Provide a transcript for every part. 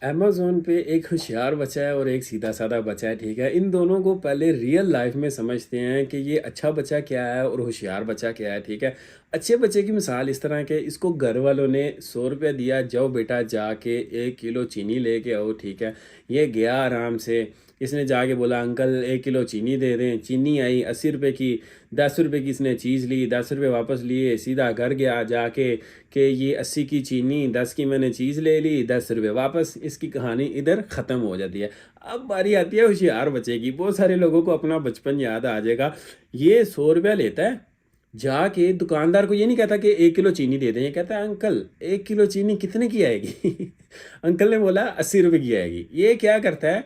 Amazon पे एक होशियार बच्चा है और एक सीधा-साधा बच्चा है, ठीक है? इन दोनों को पहले रियल लाइफ़ में समझते हैं कि ये अच्छा बच्चा क्या है और होशियार बच्चा क्या है, ठीक है? अच्छे बच्चे की मिसाल इस तरह के इसको घर वालों ने ₹100 दिया, जाओ बेटा जाके 1 किलो चीनी लेके आओ, ठीक है? ये गया आराम से, इसने जाके बोला अंकल 1 किलो चीनी दे दें, चीनी आई ₹80 की, ₹10 की इसने चीज़ ली, ₹10 वापस लिए, सीधा घर गया जाके कि ये 80 की चीनी 10 की मैंने चीज़ ले ली, ₹10 वापस। इसकी कहानी इधर ख़त्म हो जाती है। अब बारी आती है होशियार बच्चे की। बहुत सारे लोगों को अपना बचपन याद आ जाएगा। ये ₹100 लेता है, जाके दुकानदार को ये नहीं कहता कि 1 किलो चीनी दे दें, ये कहता है अंकल 1 किलो चीनी कितने की आएगी? अंकल ने बोला ₹80 की आएगी। ये क्या करता है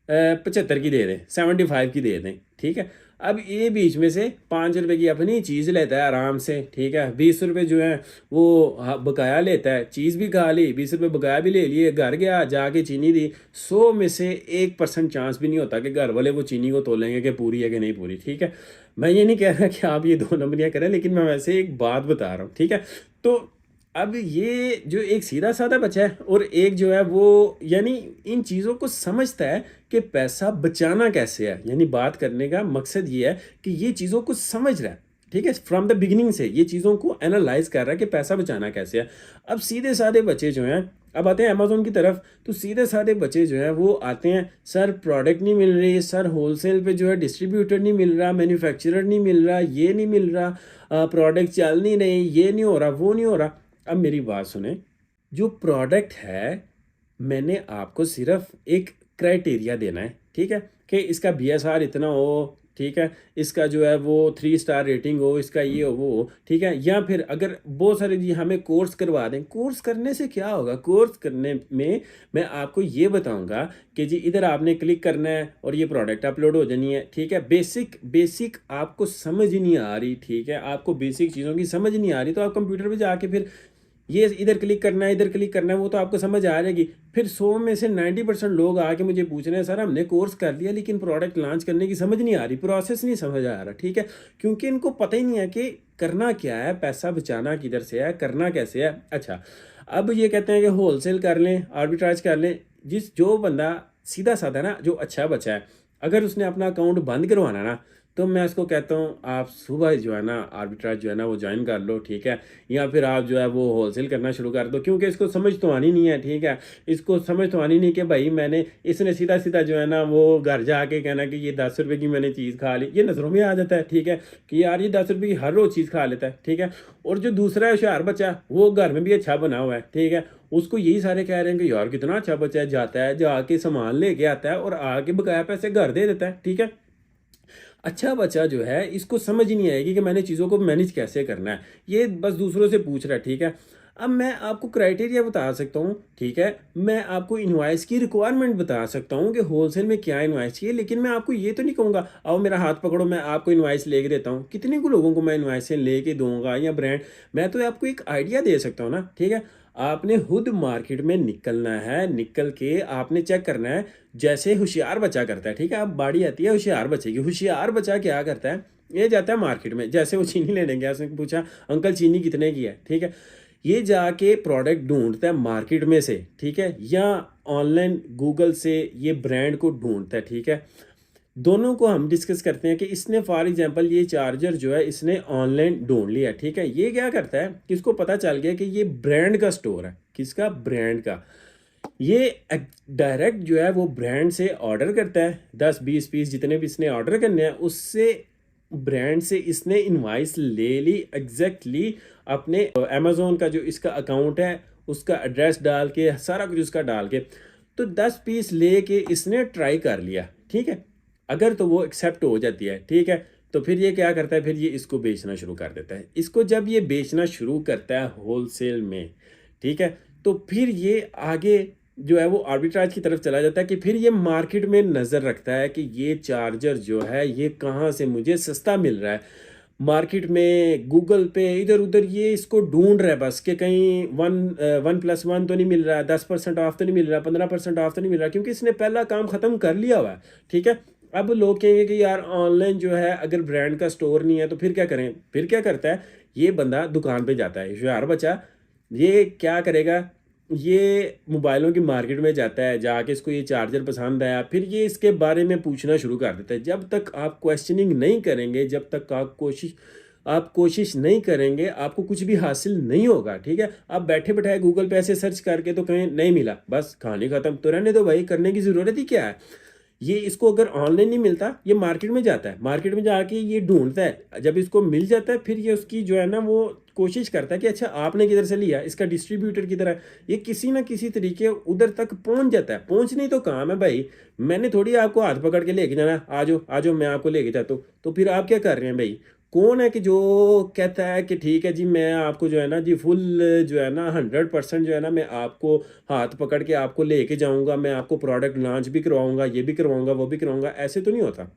75 की दे दें, 75 की दे दें, ठीक है? अब ये बीच में से ₹5 की अपनी चीज़ लेता है आराम से, ठीक है? ₹20 जो हैं वो बकाया लेता है, चीज़ भी खा ली, ₹20 बकाया भी ले लिए, घर गया, जाके चीनी दी। 100 में से 1% चांस भी नहीं होता कि घर वाले वो चीनी को तोलेंगे कि पूरी है कि नहीं पूरी, ठीक है? मैं ये नहीं कह रहा कि आप ये 2 नंबरियाँ करें, लेकिन मैं वैसे एक बात बता रहा हूँ, ठीक है? तो अब ये जो एक सीधा-साधा बच्चा है और एक जो है वो यानी इन चीज़ों को समझता है कि पैसा बचाना कैसे है। यानी बात करने का मकसद ये है कि ये चीज़ों को समझ रहा है, ठीक है? फ्रॉम द बिगिनिंग से ये चीज़ों को एनालाइज़ कर रहा है कि पैसा बचाना कैसे है। अब सीधे-साधे बच्चे जो हैं, अब आते हैं अमेज़न की तरफ, तो सीधे-साधे बच्चे जो हैं वो आते हैं, सर प्रोडक्ट नहीं मिल रही, सर होलसेल पे जो है डिस्ट्रीब्यूटर नहीं मिल रहा, मैन्युफैक्चरर नहीं मिल रहा, ये नहीं मिल रहा, प्रोडक्ट चल नहीं रही, ये नहीं हो रहा, वो नहीं हो रहा। अब मेरी बात सुने, जो प्रोडक्ट है, मैंने आपको सिर्फ़ एक क्राइटेरिया देना है, ठीक है? कि इसका बीएसआर इतना हो, ठीक है? इसका जो है वो 3 स्टार रेटिंग हो, इसका ये हो, वो हो, ठीक है? या फिर अगर बहुत सारे जी हमें कोर्स करवा दें, कोर्स करने से क्या होगा? कोर्स करने में मैं आपको ये बताऊँगा कि जी इधर आपने क्लिक करना है और ये प्रोडक्ट अपलोड हो जानी है, ठीक है? बेसिक बेसिक आपको समझ ही नहीं आ रही, ठीक है? आपको बेसिक चीज़ों की समझ नहीं आ रही, तो आप कंप्यूटर पे जाके फिर ये इधर क्लिक करना है, इधर क्लिक करना है, वो तो आपको समझ आ जाएगी। फिर 100 में से 90% लोग आके मुझे पूछ रहे हैं, सर हमने कोर्स कर लिया लेकिन प्रोडक्ट लॉन्च करने की समझ नहीं आ रही, प्रोसेस नहीं समझ आ रहा, ठीक है? क्योंकि इनको पता ही नहीं है कि करना क्या है, पैसा बचाना किधर से है, करना कैसे है। अच्छा, अब ये कहते हैं कि होलसेल कर लें, आर्बिट्राज कर लें। जो बंदा सीधा-साधा ना, जो अच्छा बच्चा है, अगर उसने अपना अकाउंट बंद करवाना ना, तो मैं उसको कहता हूँ आप सुबह जो है ना आर्बिट्राज जो है ना वो जॉइन कर लो, ठीक है? या फिर आप जो है वो होलसेल करना शुरू कर दो, क्योंकि इसको समझ तो आनी नहीं है, ठीक है? इसको समझ तो आनी नहीं कि भाई मैंने इसने सीधा-सीधा जो है ना वो घर जाके कहना कि ये ₹10 की मैंने चीज़ खा ली। ये नज़रों में आ जाता है, ठीक है? कि यार ये ₹10 की हर रोज़ चीज़ खा लेता है, ठीक है? और जो दूसरा है होशियार बच्चा, वो घर में भी अच्छा बना हुआ है, ठीक है? उसको यही सारे कह रहे हैं कि यार कितना अच्छा बच्चा है, जाता है, जाके सामान लेके आता है और आके बकाया पैसे घर दे देता है, ठीक है? अच्छा बच्चा जो है इसको समझ ही नहीं आएगी कि मैंने चीज़ों को मैनेज कैसे करना है। ये बस दूसरों से पूछ रहा है, ठीक है? अब मैं आपको क्राइटेरिया बता सकता हूँ, ठीक है? मैं आपको इनवॉइस की रिक्वायरमेंट बता सकता हूँ कि होलसेल में क्या इनवॉइस चाहिए, लेकिन मैं आपको ये तो नहीं कहूँगा, आओ मेरा हाथ पकड़ो मैं आपको इनवॉइस लेके देता हूँ। कितने को लोगों को मैं इनवॉइसें लेके दूँगा या ब्रांड, मैं तो आपको एक आइडिया दे सकता हूँ ना, ठीक है? आपने खुद मार्केट में निकलना है, निकल के आपने चेक करना है, जैसे होशियार बच्चा करता है, ठीक है? अब बारी आती है होशियार बच्चे की। होशियार बच्चा क्या करता है, ये जाता है मार्केट में, जैसे वो चीनी लेने गया, उसने पूछा, "अंकल चीनी कितने की है?" ठीक है? ये जाके प्रोडक्ट ढूँढता है मार्केट में से, ठीक है? या ऑनलाइन गूगल से ये ब्रांड को ढूँढता है, ठीक है? दोनों को हम डिस्कस करते हैं कि इसने फॉर एग्जांपल ये चार्जर जो है इसने ऑनलाइन ढूँढ लिया, ठीक है? ये क्या करता है कि इसको पता चल गया कि ये ब्रांड का स्टोर है। किसका? ब्रांड का। ये डायरेक्ट जो है वो ब्रांड से ऑर्डर करता है, 10-20 पीस जितने भी इसने ऑर्डर करने हैं, उससे ब्रांड से इसने इनवॉइस ले ली एग्जैक्टली अपने अमेज़न का जो इसका अकाउंट है उसका एड्रेस डाल के, सारा कुछ उसका डाल के, तो 10 पीस लेके इसने ट्राई कर लिया, ठीक है? अगर तो वो एक्सेप्ट हो जाती है, ठीक है? तो फिर ये क्या करता है, फिर ये इसको बेचना शुरू कर देता है। इसको जब ये बेचना शुरू करता है होलसेल में, ठीक है? तो फिर ये आगे जो है वो आर्बिट्राज की तरफ चला जाता है कि फिर ये मार्केट में नज़र रखता है कि ये चार्जर जो है ये कहाँ से मुझे सस्ता मिल रहा है। मार्केट में गूगल पे इधर-उधर ये इसको ढूँढ रहा है बस कि कहीं 1+1 तो नहीं मिल रहा है, 10% ऑफ तो नहीं मिल रहा, 15% ऑफ तो नहीं मिल रहा, क्योंकि इसने पहला काम ख़त्म कर लिया हुआ है, ठीक है? अब लोग कहेंगे कि यार ऑनलाइन जो है अगर ब्रांड का स्टोर नहीं है तो फिर क्या करें? फिर क्या करता है, ये बंदा दुकान पे जाता है, होशियार बच्चा, ये क्या करेगा, ये मोबाइलों की मार्केट में जाता है, जाके इसको ये चार्जर पसंद आया, फिर ये इसके बारे में पूछना शुरू कर देता है। जब तक आप क्वेश्चनिंग नहीं करेंगे, जब तक आप कोशिश नहीं करेंगे, आपको कुछ भी हासिल नहीं होगा, ठीक है? आप बैठे-बिठाए गूगल पे ऐसे सर्च करके तो कहें नहीं मिला, बस कहानी खत्म। तो रहने दो भाई, करने की ज़रूरत ही क्या है? ये इसको अगर ऑनलाइन नहीं मिलता, ये मार्केट में जाता है, मार्केट में जाके ये ढूंढता है, जब इसको मिल जाता है फिर ये उसकी जो है ना वो कोशिश करता है कि अच्छा आपने किधर से लिया, इसका डिस्ट्रीब्यूटर की तरह ये किसी ना किसी तरीके उधर तक पहुंच जाता है। पहुंचने तो काम है भाई, मैंने थोड़ी आपको हाथ पकड़ के लेके जाना, आ जाओ मैं आपको लेके जाता हूँ। तो फिर आप क्या कर रहे हैं भाई? कौन है कि जो कहता है कि ठीक है जी मैं आपको जो है ना जी फुल जो है ना 100% जो है ना मैं आपको हाथ पकड़ के आपको लेके जाऊंगा, मैं आपको प्रोडक्ट लॉन्च भी करवाऊंगा, ये भी करवाऊंगा, वो भी करवाऊंगा, ऐसे तो नहीं होता।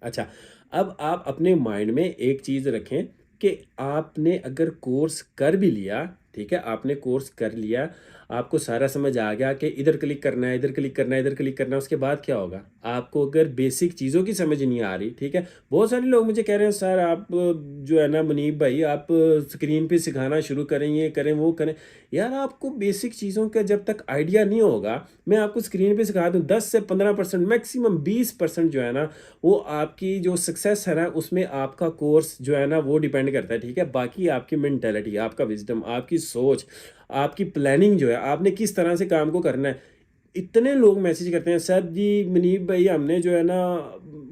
अच्छा, अब आप अपने माइंड में एक चीज़ रखें कि आपने अगर कोर्स कर भी लिया, ठीक है, आपने कोर्स कर लिया, आपको सारा समझ आ गया कि इधर क्लिक करना है, इधर क्लिक करना है, इधर क्लिक करना है, उसके बाद क्या होगा? आपको अगर बेसिक चीज़ों की समझ नहीं आ रही, ठीक है, बहुत सारे लोग मुझे कह रहे हैं सर आप जो है ना मुनीब भाई आप स्क्रीन पे सिखाना शुरू करें, ये करें वो करें। यार आपको बेसिक चीज़ों का जब तक आइडिया नहीं होगा, मैं आपको स्क्रीन पे सिखा दूँ 10 से 15% मैक्सिमम 20% जो है ना वो आपकी जो सक्सेस है ना उसमें आपका कोर्स जो है ना वो डिपेंड करता है, ठीक है? बाकी आपकी मेंटालिटी, आपका विज़डम, आपकी सोच, आपकी प्लानिंग जो है, आपने किस तरह से काम को करना है। इतने लोग मैसेज करते हैं सर जी मुनीब भाई हमने जो है ना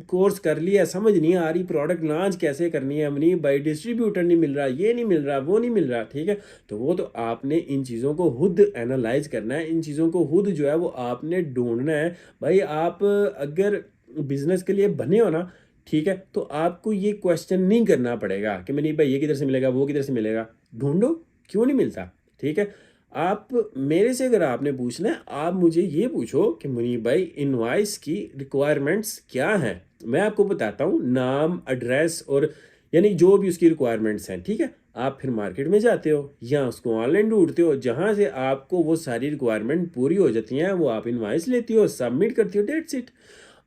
कोर्स कर लिया, समझ नहीं आ रही प्रोडक्ट लॉन्च कैसे करनी है, मुनीब भाई डिस्ट्रीब्यूटर नहीं मिल रहा, ये नहीं मिल रहा, वो नहीं मिल रहा, ठीक है? तो वो तो आपने इन चीज़ों को खुद एनालाइज करना है, इन चीज़ों को खुद जो है वो आपने ढूंढना है। भाई आप अगर बिजनेस के लिए बने हो ना, ठीक है, तो आपको ये क्वेश्चन नहीं करना पड़ेगा कि मुनीब भाई ये किधर से मिलेगा, वो किधर से मिलेगा, ढूंढो क्यों नहीं मिलता, ठीक है? आप मेरे से अगर आपने पूछना है, आप मुझे ये पूछो कि मुनीब भाई इनवॉइस की रिक्वायरमेंट्स क्या हैं? मैं आपको बताता हूँ नाम, एड्रेस और यानी जो भी उसकी रिक्वायरमेंट्स हैं, ठीक है? आप फिर मार्केट में जाते हो या उसको ऑनलाइन ढूंढते हो, जहाँ से आपको वो सारी रिक्वायरमेंट पूरी हो जाती हैं, वो आप इनवॉइस लेती हो, सबमिट करती हो, डेट्स इट।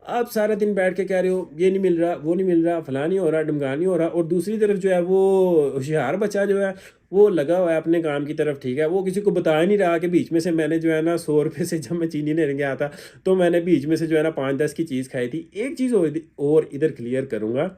आप सारा दिन बैठ के कह रहे हो ये नहीं मिल रहा, वो नहीं मिल रहा, फलां नहीं हो रहा, ढिमका नहीं हो रहा, और दूसरी तरफ जो है वो होशियार बच्चा जो है वो लगा हुआ है अपने काम की तरफ, ठीक है? वो किसी को बता ही नहीं रहा कि बीच में से मैंने जो है ना 100 रुपये से जब मैं चीनी लेने गया था तो मैंने बीच में से जो है ना 5-10 की चीज़ खाई थी। एक चीज़ और इधर क्लियर करूँगा,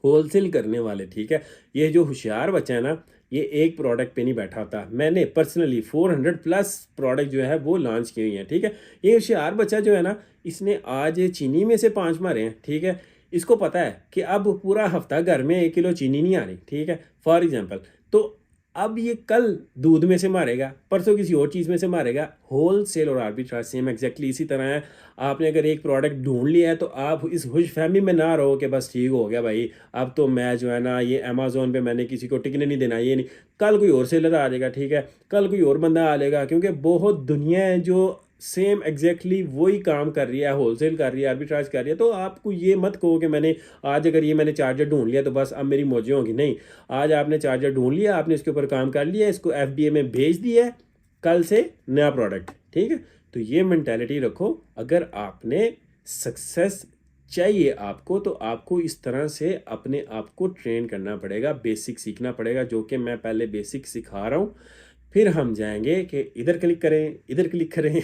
होलसेल करने वाले, ठीक है, ये जो होशियार बच्चा है ना ये एक प्रोडक्ट पे नहीं बैठा होता। मैंने पर्सनली 400 प्लस प्रोडक्ट जो है वो लॉन्च किए हुए हैं, ठीक है? ये होशियार बच्चा जो है ना इसने आज चीनी में से 5 मारे हैं, ठीक है? इसको पता है कि अब पूरा हफ्ता घर में 1 किलो चीनी नहीं आ रही, ठीक है, फॉर एग्जाम्पल। तो अब ये कल दूध में से मारेगा, परसों किसी और चीज़ में से मारेगा। होल सेल और आर्बिट्राज सेम एग्जैक्टली इसी तरह है। आपने अगर एक प्रोडक्ट ढूंढ लिया है तो आप इस खुशफहमी में ना रहो कि बस ठीक हो गया भाई, अब तो मैं जो है ना ये अमेजोन पे मैंने किसी को टिकने नहीं देना, ये नहीं। कल कोई और सेलर आ जाएगा, ठीक है, कल कोई और बंदा आ जाएगा, क्योंकि बहुत दुनिया है जो सेम एग्जैक्टली वही काम कर रही है, होलसेल कर रही है, आर्बिट्राज कर रही है। तो आपको ये मत कहो कि मैंने आज अगर ये मैंने चार्जर ढूंढ लिया तो बस अब मेरी मौजें होंगी, नहीं। आज आपने चार्जर ढूंढ लिया, आपने इसके ऊपर काम कर लिया, इसको एफबीए में भेज दिया है, कल से नया प्रोडक्ट, ठीक है? तो ये मेंटालिटी रखो। अगर आपने सक्सेस चाहिए आपको तो आपको इस तरह से अपने आप को ट्रेन करना पड़ेगा, बेसिक सीखना पड़ेगा, जो कि मैं पहले बेसिक सिखा रहा हूँ। फिर हम जाएंगे कि इधर क्लिक करें, इधर क्लिक करें